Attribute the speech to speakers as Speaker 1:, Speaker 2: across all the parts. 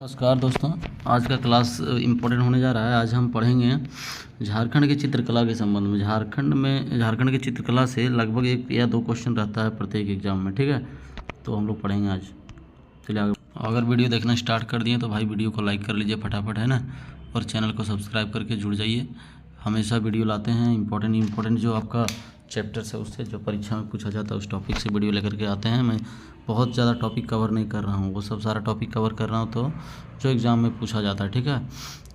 Speaker 1: नमस्कार दोस्तों, आज का क्लास इम्पोर्टेंट होने जा रहा है। आज हम पढ़ेंगे झारखंड की चित्रकला के संबंध में। झारखंड की चित्रकला से लगभग 1 या 2 क्वेश्चन रहता है प्रत्येक एग्जाम में, ठीक है। तो हम लोग पढ़ेंगे आज। चलिए आगे। अगर वीडियो देखना स्टार्ट कर दिए तो भाई वीडियो को लाइक कर लीजिए फटाफट, है ना, और चैनल को सब्सक्राइब करके जुड़ जाइए। हमेशा वीडियो लाते हैं इम्पोर्टेंट जो आपका चैप्टर्स है उससे, जो परीक्षा में पूछा जाता है उस टॉपिक से वीडियो लेकर के आते हैं। मैं बहुत ज़्यादा टॉपिक कवर नहीं कर रहा हूँ, वो सब सारा टॉपिक कवर कर रहा हूँ तो जो एग्ज़ाम में पूछा जाता है, ठीक है।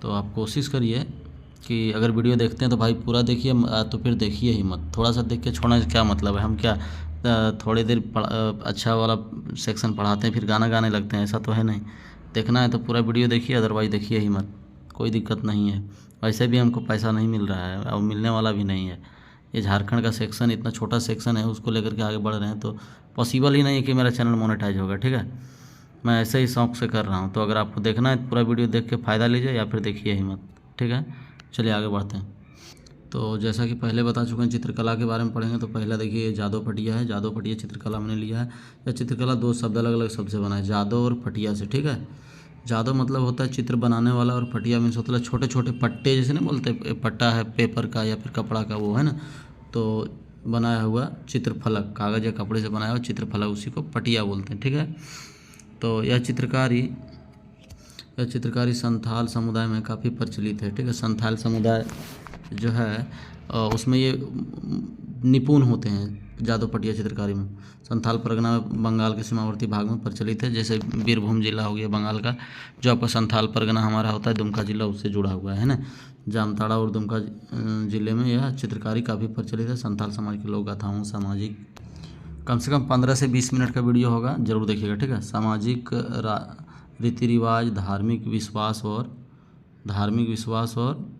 Speaker 1: तो आप कोशिश करिए कि अगर वीडियो देखते हैं तो भाई पूरा देखिए, तो फिर देखिए ही मत। थोड़ा सा देख के छोड़ने से क्या मतलब है। हम क्या थोड़ी देर अच्छा वाला सेक्शन पढ़ाते हैं फिर गाना गाने लगते हैं, ऐसा तो है नहीं। देखना है तो पूरा वीडियो देखिए, अदरवाइज़ देखिए ही मत, कोई दिक्कत नहीं है। वैसे भी हमको पैसा नहीं मिल रहा है और मिलने वाला भी नहीं है। ये झारखंड का सेक्शन इतना छोटा सेक्शन है, उसको लेकर के आगे बढ़ रहे हैं तो पॉसिबल ही नहीं है कि मेरा चैनल मोनेटाइज होगा, ठीक है। मैं ऐसे ही शौक़ से कर रहा हूँ। तो अगर आपको देखना है तो पूरा वीडियो देख के फ़ायदा लीजिए या फिर देखिए ही मत, ठीक है। चलिए आगे बढ़ते हैं। तो जैसा कि पहले बता चुके हैं, चित्रकला के बारे में पढ़ेंगे। तो पहला देखिए जादव फटिया है। जादव फटिया चित्रकला मैंने लिया है। यह चित्रकला 2 शब्द अलग अलग शब्द से बना है, जादव और फटिया से, ठीक है। जादव मतलब होता है चित्र बनाने वाला, और फटिया मीन्स होता है छोटे छोटे पट्टे, जैसे नहीं बोलते पट्टा है पेपर का या फिर कपड़ा का, वो है ना, तो बनाया हुआ चित्रफलक, कागज़ या कपड़े से बनाया हुआ चित्रफलक, उसी को पटिया बोलते हैं, ठीक है। तो यह चित्रकारी संथाल समुदाय में काफ़ी प्रचलित है, ठीक है। संथाल समुदाय जो है उसमें ये निपुण होते हैं जादव फटिया चित्रकारी में। संथाल परगना में बंगाल के सीमावर्ती भाग में प्रचलित है। जैसे बीरभूम जिला हो गया बंगाल का, जो आपका संथाल परगना हमारा होता है, दुमका जिला उससे जुड़ा हुआ है ना। जामताड़ा और दुमका ज़िले में यह चित्रकारी काफ़ी प्रचलित है। संथाल समाज के लोक गाथाओं, सामाजिक, कम से कम 15 से 20 मिनट का वीडियो होगा, ज़रूर देखिएगा, ठीक है। सामाजिक रीति रिवाज, धार्मिक विश्वास और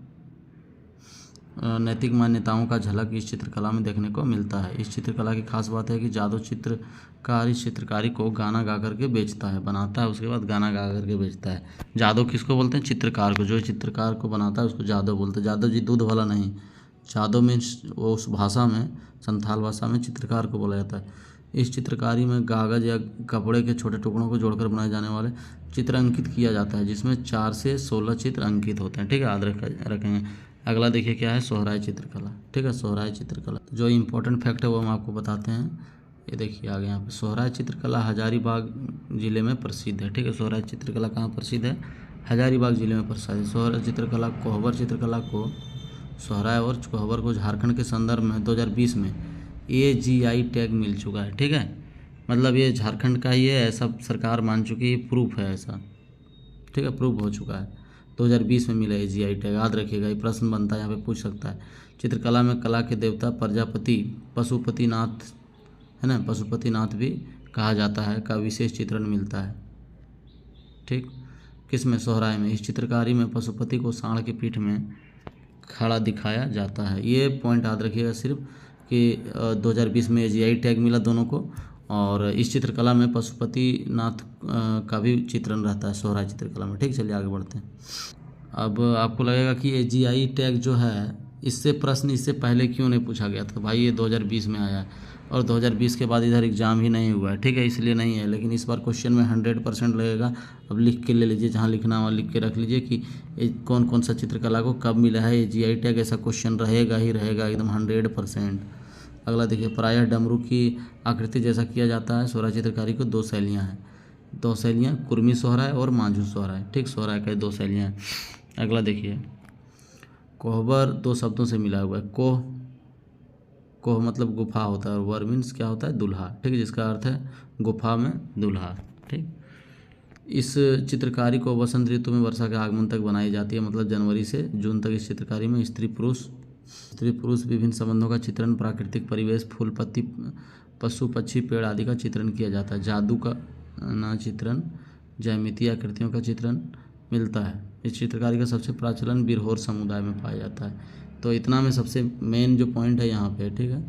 Speaker 1: नैतिक मान्यताओं का झलक इस चित्रकला में देखने को मिलता है। इस चित्रकला की खास बात है कि जादव चित्रकार इस चित्रकारी को गाना गा करके बेचता है, बनाता है, उसके बाद गाना गा करके बेचता है। जादव किसको बोलते हैं? चित्रकार को। जो चित्रकार को बनाता है उसको जादव बोलते हैं। जादव जी दूध वाला नहीं, जादव मीन्स वो उस भाषा में, संथाल भाषा में चित्रकार को बोला जाता है। इस चित्रकारी में कागज़ या कपड़े के छोटे टुकड़ों को जोड़कर बनाए जाने वाले चित्र अंकित किया जाता है, जिसमें 4 से 16 चित्र अंकित होते हैं, ठीक है। याद रखेंगे। अगला देखिए क्या है, सोहराय चित्रकला, ठीक है। सोहराय चित्रकला जो इम्पोर्टेंट फैक्ट है वो हम आपको बताते हैं। ये देखिए आगे यहाँ पे सोहराय चित्रकला हजारीबाग ज़िले में प्रसिद्ध है, ठीक है। सोहराय चित्रकला कहाँ प्रसिद्ध है? हजारीबाग ज़िले में प्रसिद्ध है। सोहराय चित्रकला सोहराय और कोहबर को झारखंड के संदर्भ में 2020 में AGI टैग मिल चुका है, ठीक है। मतलब ये झारखंड का ही है, ऐसा सरकार मान चुकी है, प्रूफ है ऐसा, ठीक है, प्रूफ हो चुका है। 2020 में मिला AGI टैग, याद रखिएगा। ये प्रश्न बनता है, यहाँ पे पूछ सकता है। चित्रकला में कला के देवता प्रजापति पशुपतिनाथ, है ना, पशुपतिनाथ भी कहा जाता है, का विशेष चित्रण मिलता है, ठीक। किस में? सोहराय में। इस चित्रकारी में पशुपति को सांड की पीठ में खड़ा दिखाया जाता है। ये पॉइंट याद रखिएगा सिर्फ कि 2020 में AGI टैग मिला दोनों को, और इस चित्रकला में पशुपतिनाथ का भी चित्रण रहता है सोहराय चित्रकला में, ठीक। चलिए आगे बढ़ते हैं। अब आपको लगेगा कि AGI टैग जो है, इससे पहले क्यों नहीं पूछा गया था? भाई ये 2020 में आया है और 2020 के बाद इधर एग्ज़ाम ही नहीं हुआ है, ठीक है, इसलिए नहीं है। लेकिन इस बार क्वेश्चन में 100% लगेगा। अब लिख के ले लीजिए, जहाँ लिखना वहाँ लिख के रख लीजिए कि कौन कौन सा चित्रकला को कब मिला है AGI टैग। ऐसा क्वेश्चन रहेगा ही रहेगा एकदम 100%। अगला देखिए, प्रायः डमरू की आकृति जैसा किया जाता है। सोहराय चित्रकारी को 2 शैलियाँ हैं, 2 शैलियाँ, कुर्मी सोहराय और मांझू सोहराय, ठीक। सोहराय का 2 शैलियाँ हैं। अगला देखिए, कोहबर 2 शब्दों से मिला हुआ है। कोह मतलब गुफा होता है, और वर मीन्स क्या होता है? दूल्हा, ठीक है, जिसका अर्थ है गुफा में दूल्हा, ठीक। इस चित्रकारी को वसंत ऋतु में वर्षा के आगमन तक बनाई जाती है, मतलब जनवरी से जून तक। इस चित्रकारी में स्त्री पुरुष विभिन्न संबंधों का चित्रण, प्राकृतिक परिवेश, फूल पत्ती, पशु पक्षी, पेड़ आदि का चित्रण किया जाता है। जादू का चित्रण, ज्यामितीय आकृतियों का चित्रण मिलता है। इस चित्रकारी का सबसे प्रचलन बिरहोर समुदाय में पाया जाता है। तो इतना में सबसे मेन जो पॉइंट है यहाँ पे, ठीक है,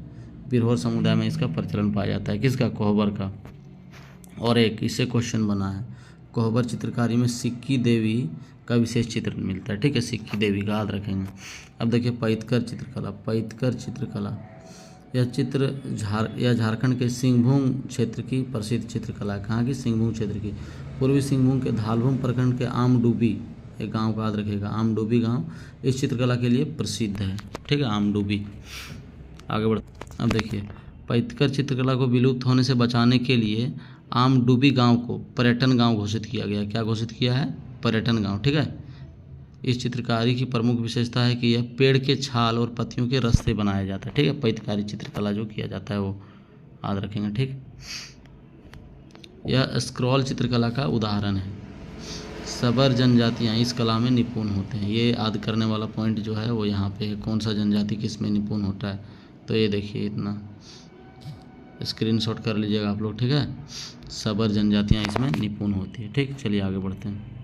Speaker 1: बिरहोर समुदाय में इसका प्रचलन पाया जाता है। किसका? कोहबर का। और एक इससे क्वेश्चन बना है, कोहबर चित्रकारी में सिक्की देवी का विशेष चित्रण मिलता है, ठीक है, सिक्की देवी का, याद रखेंगे। अब देखिए पैतकर चित्रकला। यह झारखंड के सिंहभूम क्षेत्र की प्रसिद्ध चित्रकला है। कहाँ की? सिंहभूम क्षेत्र की। पूर्वी सिंहभूम के धालभूम प्रखंड के आमडूबी, एक गांव का याद रखिएगा, आमडूबी गांव इस चित्रकला के लिए प्रसिद्ध है। ठीक है, आमडूबी। आगे बढ़, अब देखिए, पैतकर चित्रकला को विलुप्त होने से बचाने के लिए आमडूबी गांव को पर्यटन गांव घोषित किया गया। क्या घोषित किया है? पर्यटन गांव। ठीक है। इस चित्रकारी की प्रमुख विशेषता है कि यह पेड़ के छाल और पत्तियों के रस से बनाया जाता है। ठीक है, पैतकारी चित्रकला जो किया जाता है वो याद रखेंगे। ठीक, यह स्क्रॉल चित्रकला का उदाहरण है। सबर जनजातियाँ इस कला में निपुण होते हैं। ये याद करने वाला पॉइंट जो है वो यहाँ पे है, कौन सा जनजाति किस में निपुण होता है। तो ये देखिए, इतना स्क्रीनशॉट कर लीजिएगा आप लोग। ठीक है, सबर जनजातियाँ इसमें निपुण होती है। ठीक, चलिए आगे बढ़ते हैं।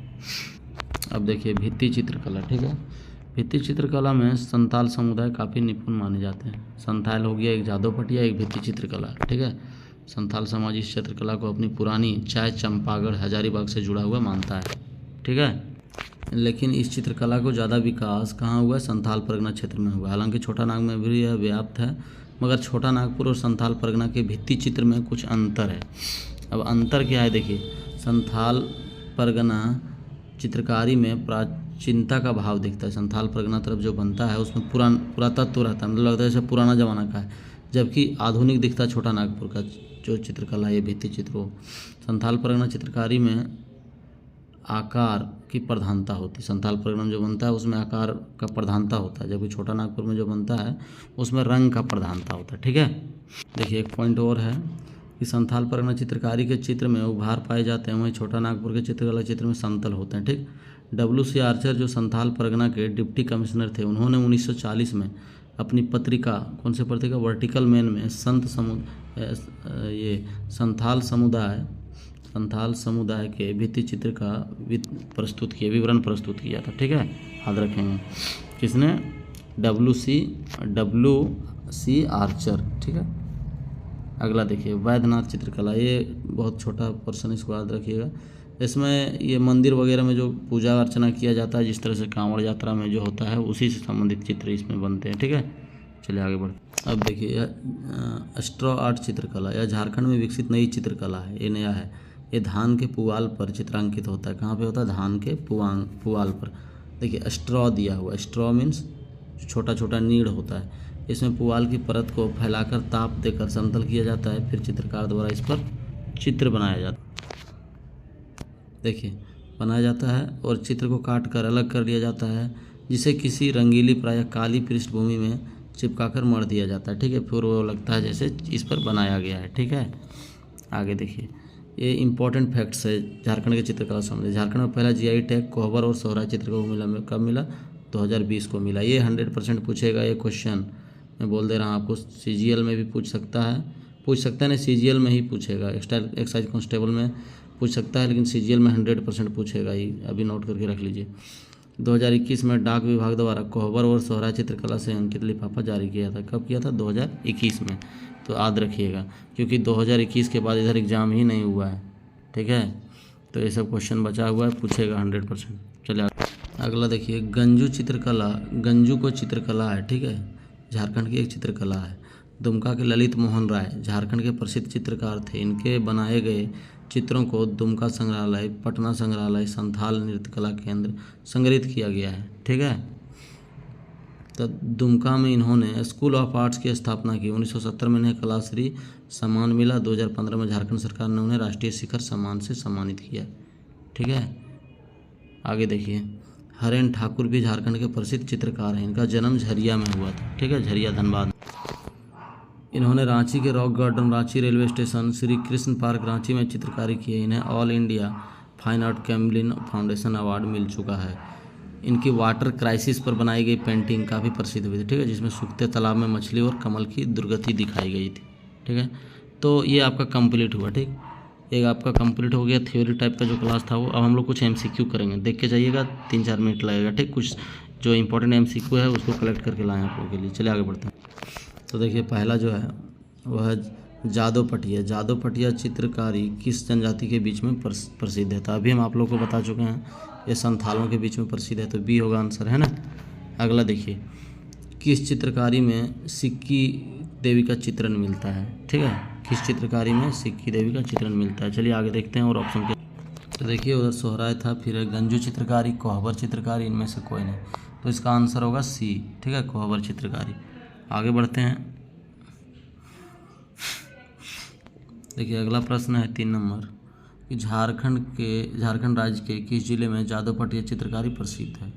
Speaker 1: अब देखिए भित्ति चित्रकला। ठीक है, भित्ति चित्रकला में संथाल समुदाय काफ़ी निपुण माने जाते हैं। संथाल हो गया एक, जादव पटिया एक, भित्ति चित्रकला। ठीक है, संथाल समाज इस चित्रकला को अपनी पुरानी चाय चंपागढ़ हजारीबाग से जुड़ा हुआ मानता है। ठीक है, लेकिन इस चित्रकला को ज़्यादा विकास कहाँ हुआ है? संथाल परगना क्षेत्र में हुआ। हालांकि छोटा नाग में भी यह व्याप्त है, मगर छोटा नागपुर और संथाल परगना के भित्ति चित्र में कुछ अंतर है। अब अंतर क्या है? देखिए, संथाल परगना चित्रकारी में प्राचीनता का भाव दिखता है। संथाल परगना तरफ जो बनता है उसमें पुरातत्व रहता है, मतलब लगता है जैसे पुराना ज़माना का है, जबकि आधुनिक दिखता है छोटा नागपुर का जो चित्रकला है, ये भित्ति चित्र हो। संथाल परगना चित्रकारी में आकार की प्रधानता होती है। संथाल परगना जो बनता है उसमें आकार का प्रधानता होता है, जबकि छोटा नागपुर में जो बनता है उसमें रंग का प्रधानता होता है। ठीक है, देखिए एक पॉइंट और है कि संथाल परगना चित्रकारी के चित्र में उभार पाए जाते हैं, वहीं छोटा नागपुर के चित्रकला चित्र में समतल होते हैं। ठीक, WC आर्चर जो संथाल परगना के डिप्टी कमिश्नर थे, उन्होंने 1940 में अपनी पत्रिका, कौन सी पत्रिका? वर्टिकल मैन में संथाल समुदाय के भित्ति चित्र का विवरण प्रस्तुत किया था। ठीक है, याद रखेंगे। किसने? WC Archer. ठीक है, अगला देखिए वैद्यनाथ चित्रकला। ये बहुत छोटा पर्सन, इसको याद रखिएगा। इसमें ये मंदिर वगैरह में जो पूजा अर्चना किया जाता है, जिस तरह से कांवड़ यात्रा में जो होता है, उसी से संबंधित चित्र इसमें बनते हैं। ठीक है, चलिए आगे बढ़ते। अब देखिए स्ट्रॉ आर्ट चित्रकला, यह झारखंड में विकसित नई चित्रकला है। ये नया है। ये धान के पुआल पर चित्रांकित होता है। कहाँ पे होता है? धान के पुआल पर। देखिए स्ट्रॉ दिया हुआ, स्ट्रॉ मीन्स छोटा छोटा नीड़ होता है। इसमें पुआल की परत को फैलाकर ताप देकर समतल किया जाता है, फिर चित्रकार द्वारा इस पर चित्र बनाया जाता है। देखिए बनाया जाता है और चित्र को काट कर अलग कर लिया जाता है, जिसे किसी रंगीली प्रायः काली पृष्ठभूमि में चिपकाकर मढ़ दिया जाता है। ठीक है, फिर वो लगता है जैसे इस पर बनाया गया है। ठीक है, आगे देखिए, ये इंपॉर्टेंट फैक्ट्स है झारखंड के चित्रकला संबंधी। झारखंड में पहला GI टैग कोहबर और सोहराय चित्र को मिला, कब मिला? 2020 को मिला। ये 100% पूछेगा ये क्वेश्चन, मैं बोल दे रहा हूँ आपको। CGL में भी पूछ सकता है नहीं, CGL में ही पूछेगा। एक्साइज कांस्टेबल में पूछ सकता है, लेकिन CGL में 100% पूछेगा ही, अभी नोट करके रख लीजिए। 2021 में डाक विभाग द्वारा कोहबर और सोहराय चित्रकला से अंकित लिफाफा जारी किया था। कब किया था? 2021 में। तो याद रखिएगा, क्योंकि 2021 के बाद इधर एग्ज़ाम ही नहीं हुआ है। ठीक है, तो ये सब क्वेश्चन बचा हुआ है, पूछेगा 100%। चलिए अगला देखिए, गंजू चित्रकला। गंजू को चित्रकला है। ठीक है, झारखंड की एक चित्रकला है। दुमका के ललित मोहन राय झारखंड के प्रसिद्ध चित्रकार थे। इनके बनाए गए चित्रों को दुमका संग्रहालय, पटना संग्रहालय, संथाल नृत्य कला केंद्र संग्रहित किया गया है। ठीक है, तो दुमका में इन्होंने स्कूल ऑफ आर्ट्स की स्थापना की। 1970 में इन्हें कलाश्री सम्मान मिला। 2015 में झारखंड सरकार ने उन्हें राष्ट्रीय शिखर सम्मान से सम्मानित किया। ठीक है, आगे देखिए, हरेन ठाकुर भी झारखंड के प्रसिद्ध चित्रकार हैं। इनका जन्म झरिया में हुआ था। ठीक है, झरिया धनबाद। इन्होंने रांची के rock garden, Ranchi railway station, Shri Krishna park Ranchi में चित्रकारी की है। इन्हें all India fine art Camlin foundation award मिल चुका है। इनकी वाटर क्राइसिस पर बनाई गई पेंटिंग काफ़ी प्रसिद्ध हुई थी। ठीक है, जिसमें सूखते तालाब में मछली और कमल की दुर्गति दिखाई गई थी। ठीक है, तो ये आपका कंप्लीट हुआ। ठीक, एक आपका कंप्लीट हो गया थ्योरी टाइप का जो क्लास था वो। अब हम लोग कुछ MCQ करेंगे, देख के जाइएगा, 3-4 मिनट लगेगा। ठीक, कुछ जो इंपॉर्टेंट MCQ है उसको कलेक्ट करके लाएँ आप लोगों के लिए। चलिए आगे बढ़ते हैं। तो देखिए पहला जो है वह है जादव पटिया। जादव पटिया चित्रकारी किस जनजाति के बीच में प्रसिद्ध है? तो अभी हम आप लोग को बता चुके हैं, ये संथालों के बीच में प्रसिद्ध है, तो B होगा आंसर, है ना। अगला देखिए, किस चित्रकारी में सिक्की देवी का चित्रण मिलता है। ठीक है, किस चित्रकारी में सिक्की देवी का चित्रण मिलता है। चलिए आगे देखते हैं और ऑप्शन के। तो देखिए उधर सोहराय था, फिर गंजू चित्रकारी, कोहबर चित्रकारी, इनमें से कोई नहीं। तो इसका आंसर होगा सी। ठीक है, कोहबर चित्रकारी। आगे बढ़ते हैं। देखिए अगला प्रश्न है 3 नंबर कि झारखंड राज्य के किस जिले में जादव पटिया चित्रकारी प्रसिद्ध है।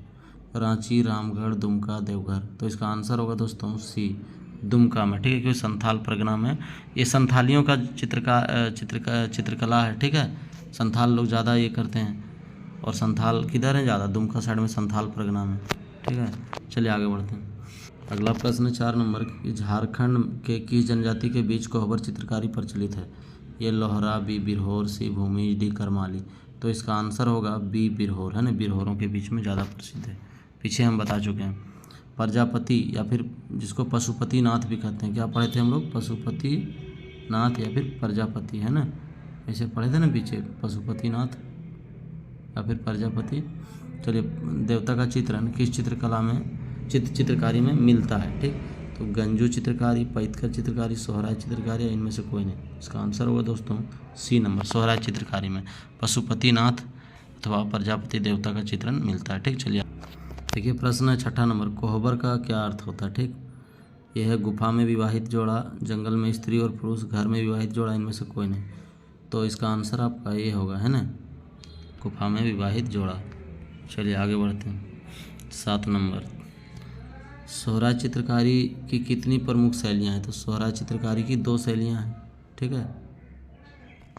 Speaker 1: रांची, रामगढ़, दुमका, देवघर। तो इसका आंसर होगा दोस्तों सी, दुमका में। ठीक है, क्योंकि संथाल परगना में ये संथालियों का चित्रकला है। ठीक है, संथाल लोग ज़्यादा ये करते हैं, और संथाल किधर है ज़्यादा, दुमका साइड में, संथाल परगना में। ठीक है, चलिए आगे बढ़ते हैं। अगला प्रश्न 4 नंबर कि झारखंड के किस जनजाति के बीच कोहबर चित्रकारी प्रचलित है। ये लोहरा, बी बिरहोर, सी भूमिज, डी करमाली। तो इसका आंसर होगा बी बिरहोर, है ना, बिरहोरों के बीच में ज़्यादा प्रसिद्ध है। पीछे हम बता चुके हैं। प्रजापति या फिर जिसको पशुपति नाथ भी कहते हैं, क्या पढ़े थे हम लोग, पशुपति नाथ या फिर प्रजापति, है ना, ऐसे पढ़े थे ना पीछे, पशुपति नाथ या फिर प्रजापति। चलिए, देवता का चित्रण किस चित्रकला में चित्रकारी में मिलता है। ठीक, तो गंजू चित्रकारी, पैतकर चित्रकारी, सोहराय चित्रकारी, इनमें से कोई नहीं। इसका आंसर होगा दोस्तों सी नंबर, सोहराय चित्रकारी में पशुपतिनाथ अथवा प्रजापति देवता का चित्रण मिलता है। ठीक, चलिए देखिए प्रश्न है 6 नंबर, कोहबर का क्या अर्थ होता है। ठीक, यह है गुफा में विवाहित जोड़ा, जंगल में स्त्री और पुरुष, घर में विवाहित जोड़ा, इनमें से कोई नहीं। तो इसका आंसर आपका ये होगा, है ना, गुफा में विवाहित जोड़ा। चलिए आगे बढ़ते हैं। 7 नंबर, सोहराय चित्रकारी की कितनी प्रमुख शैलियाँ हैं। तो सोहराय चित्रकारी की 2 शैलियाँ हैं। ठीक है,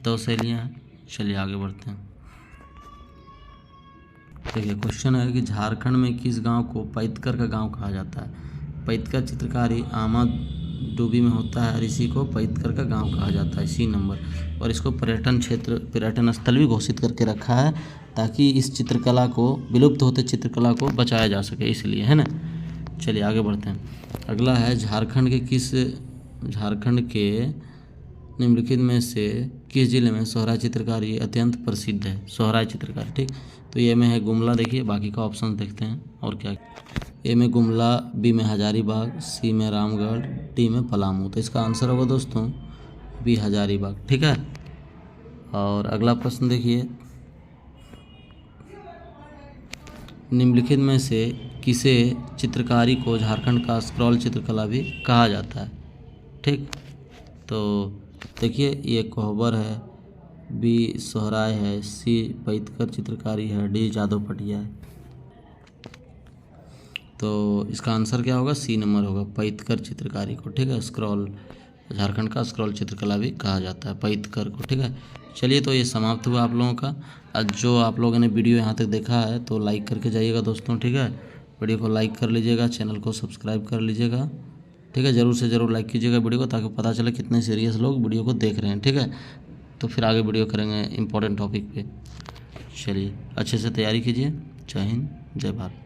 Speaker 1: 2 शैलियाँ हैं। चलिए आगे बढ़ते हैं। देखिए क्वेश्चन है कि झारखंड में किस गांव को पैतकर का गांव कहा जाता है। पैतकर चित्रकारी आमा डूबी में होता है और इसी को पैतकर का गांव कहा जाता है, सी नंबर। और इसको पर्यटन स्थल भी घोषित करके रखा है, ताकि इस चित्रकला को, विलुप्त होते चित्रकला को बचाया जा सके, इसलिए, है ना। चलिए आगे बढ़ते हैं। अगला है झारखंड के निम्नलिखित में से किस जिले में सोहराय चित्रकारी अत्यंत प्रसिद्ध है। सोहराय चित्रकारी, ठीक, तो ये में है गुमला। देखिए बाकी का ऑप्शन देखते हैं और क्या। ए में गुमला, बी में हजारीबाग, सी में रामगढ़, डी में पलामू। तो इसका आंसर होगा दोस्तों बी हजारीबाग। ठीक है, और अगला प्रश्न देखिए, निम्नलिखित में से किसे चित्रकारी को झारखंड का स्क्रॉल चित्रकला भी कहा जाता है। ठीक, तो देखिए ये कोहबर है, बी सोहराय है, सी पैतकर चित्रकारी है, डी जादव पटिया है। तो इसका आंसर क्या होगा, सी नंबर होगा, पैतकर चित्रकारी को। ठीक है, स्क्रॉल, झारखंड का स्क्रॉल चित्रकला भी कहा जाता है पैतकर को। ठीक है, चलिए तो ये समाप्त हुआ आप लोगों का। आज जो आप लोगों ने वीडियो यहाँ तक देखा है तो लाइक करके जाइएगा दोस्तों। ठीक है, वीडियो को लाइक कर लीजिएगा, चैनल को सब्सक्राइब कर लीजिएगा। ठीक है, ज़रूर से ज़रूर लाइक कीजिएगा वीडियो को, ताकि पता चले कितने सीरियस लोग वीडियो को देख रहे हैं। ठीक है, तो फिर आगे वीडियो करेंगे इंपॉर्टेंट टॉपिक पे। चलिए अच्छे से तैयारी कीजिए। जय हिंद, जय भारत।